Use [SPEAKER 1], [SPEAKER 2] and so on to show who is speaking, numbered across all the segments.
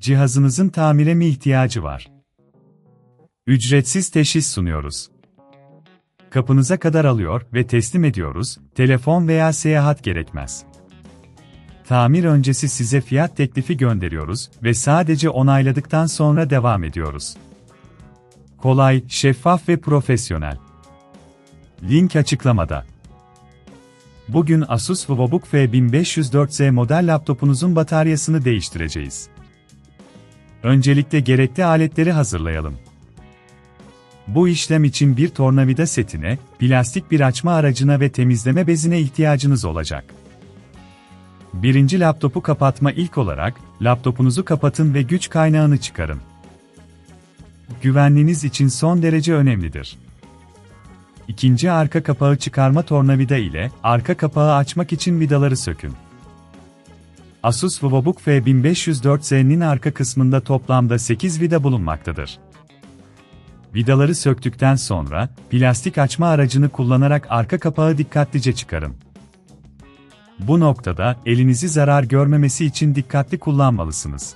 [SPEAKER 1] Cihazınızın tamire mi ihtiyacı var? Ücretsiz teşhis sunuyoruz. Kapınıza kadar alıyor ve teslim ediyoruz, telefon veya seyahat gerekmez. Tamir öncesi size fiyat teklifi gönderiyoruz ve sadece onayladıktan sonra devam ediyoruz. Kolay, şeffaf ve profesyonel. Link açıklamada. Bugün ASUS VivoBook F1504Z model laptopunuzun bataryasını değiştireceğiz. Öncelikle gerekli aletleri hazırlayalım. Bu işlem için bir tornavida setine, plastik bir açma aracına ve temizleme bezine ihtiyacınız olacak. Birinci laptopu kapatma ilk olarak, laptopunuzu kapatın ve güç kaynağını çıkarın. Güvenliğiniz için son derece önemlidir. İkinci arka kapağı çıkarma tornavida ile, arka kapağı açmak için vidaları sökün. ASUS VivoBook F1504Z'nin arka kısmında toplamda 8 vida bulunmaktadır. Vidaları söktükten sonra, plastik açma aracını kullanarak arka kapağı dikkatlice çıkarın. Bu noktada, elinizi zarar görmemesi için dikkatli kullanmalısınız.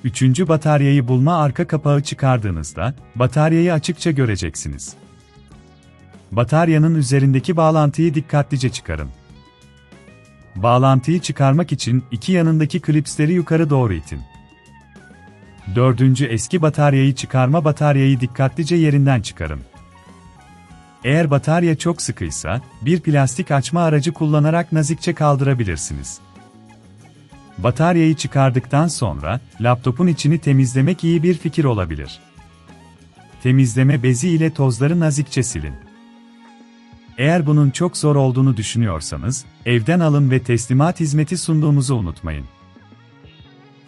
[SPEAKER 1] Üçüncü bataryayı bulma arka kapağı çıkardığınızda, bataryayı açıkça göreceksiniz. Bataryanın üzerindeki bağlantıyı dikkatlice çıkarın. Bağlantıyı çıkarmak için iki yanındaki klipsleri yukarı doğru itin. Dördüncü eski bataryayı çıkarma bataryayı dikkatlice yerinden çıkarın. Eğer batarya çok sıkıysa, bir plastik açma aracı kullanarak nazikçe kaldırabilirsiniz. Bataryayı çıkardıktan sonra, laptopun içini temizlemek iyi bir fikir olabilir. Temizleme bezi ile tozları nazikçe silin. Eğer bunun çok zor olduğunu düşünüyorsanız, evden alın ve teslimat hizmeti sunduğumuzu unutmayın.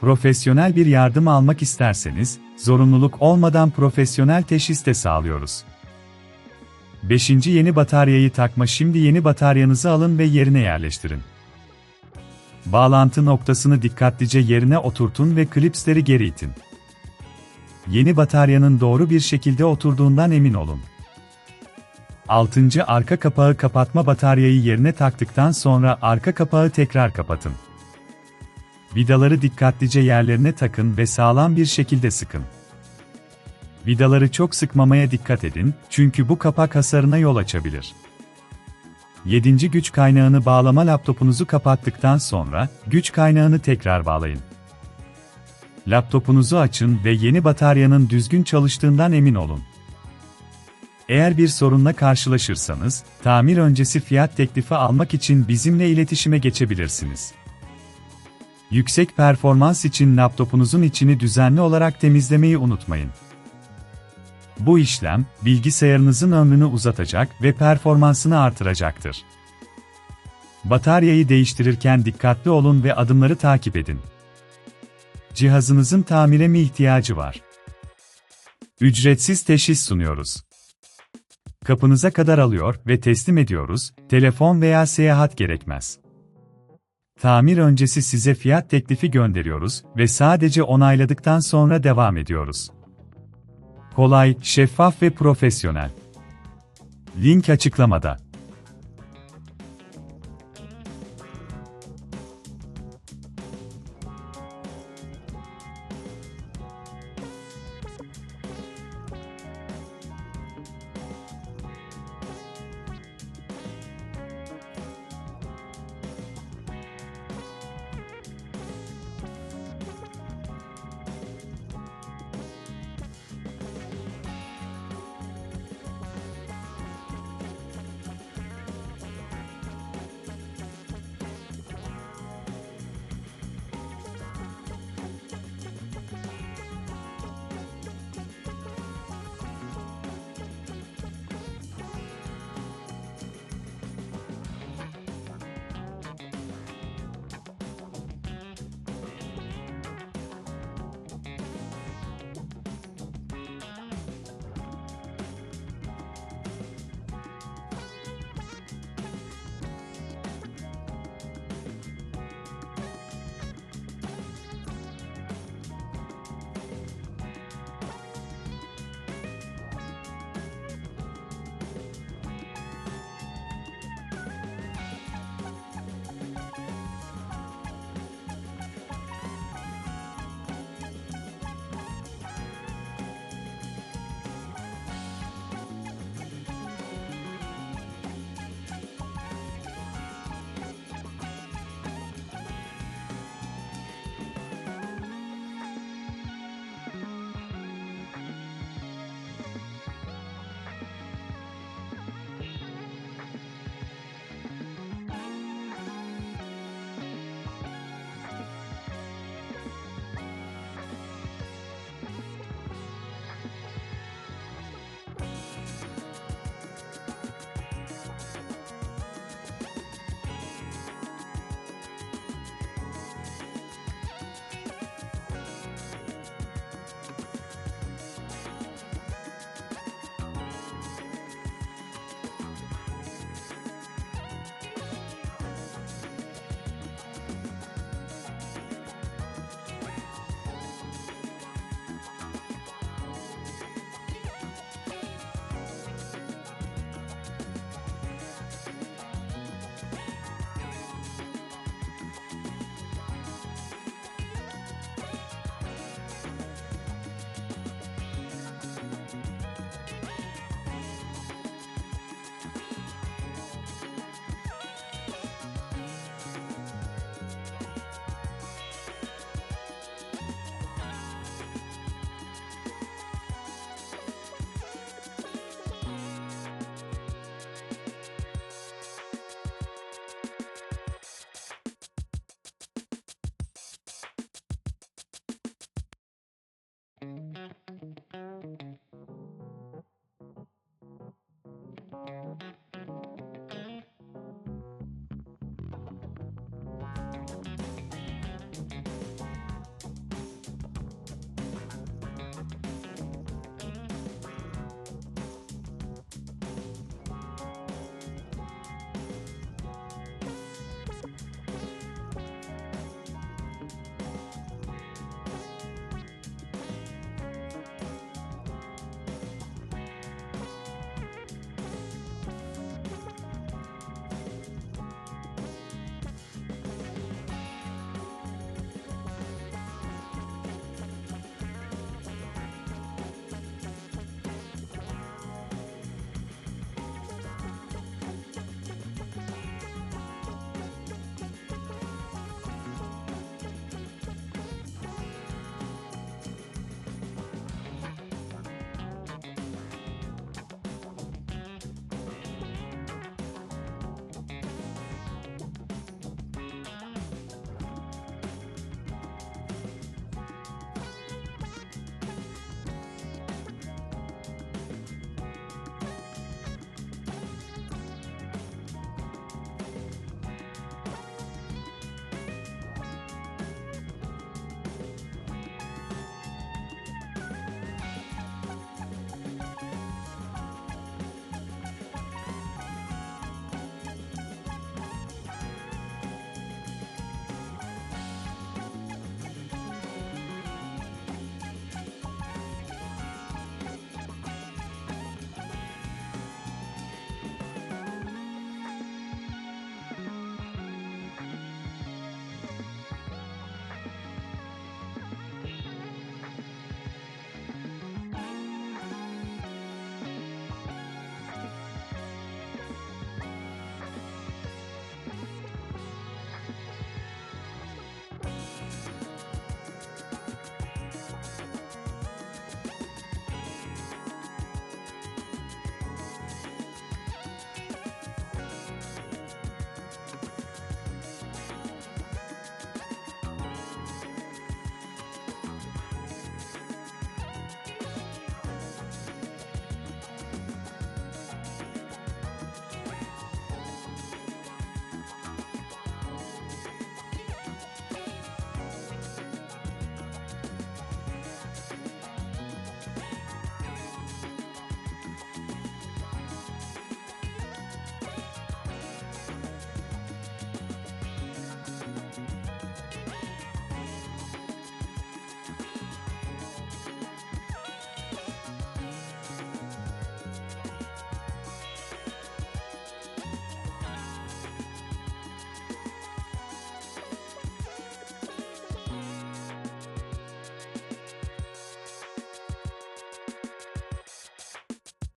[SPEAKER 1] Profesyonel bir yardım almak isterseniz, zorunluluk olmadan profesyonel teşhis de sağlıyoruz. 5. Yeni bataryayı takma. Şimdi yeni bataryanızı alın ve yerine yerleştirin. Bağlantı noktasını dikkatlice yerine oturtun ve klipsleri geri itin. Yeni bataryanın doğru bir şekilde oturduğundan emin olun. 6. Arka kapağı kapatma. Bataryayı yerine taktıktan sonra arka kapağı tekrar kapatın. Vidaları dikkatlice yerlerine takın ve sağlam bir şekilde sıkın. Vidaları çok sıkmamaya dikkat edin, çünkü bu kapak hasarına yol açabilir. 7. Güç kaynağını bağlama. Laptopunuzu kapattıktan sonra, güç kaynağını tekrar bağlayın. Laptopunuzu açın ve yeni bataryanın düzgün çalıştığından emin olun. Eğer bir sorunla karşılaşırsanız, tamir öncesi fiyat teklifi almak için bizimle iletişime geçebilirsiniz. Yüksek performans için laptopunuzun içini düzenli olarak temizlemeyi unutmayın. Bu işlem, bilgisayarınızın ömrünü uzatacak ve performansını artıracaktır. Bataryayı değiştirirken dikkatli olun ve adımları takip edin. Cihazınızın tamire mi ihtiyacı var? Ücretsiz teşhis sunuyoruz. Kapınıza kadar alıyor ve teslim ediyoruz, telefon veya seyahat gerekmez. Tamir öncesi size fiyat teklifi gönderiyoruz ve sadece onayladıktan sonra devam ediyoruz. Kolay, şeffaf ve profesyonel. Link açıklamada.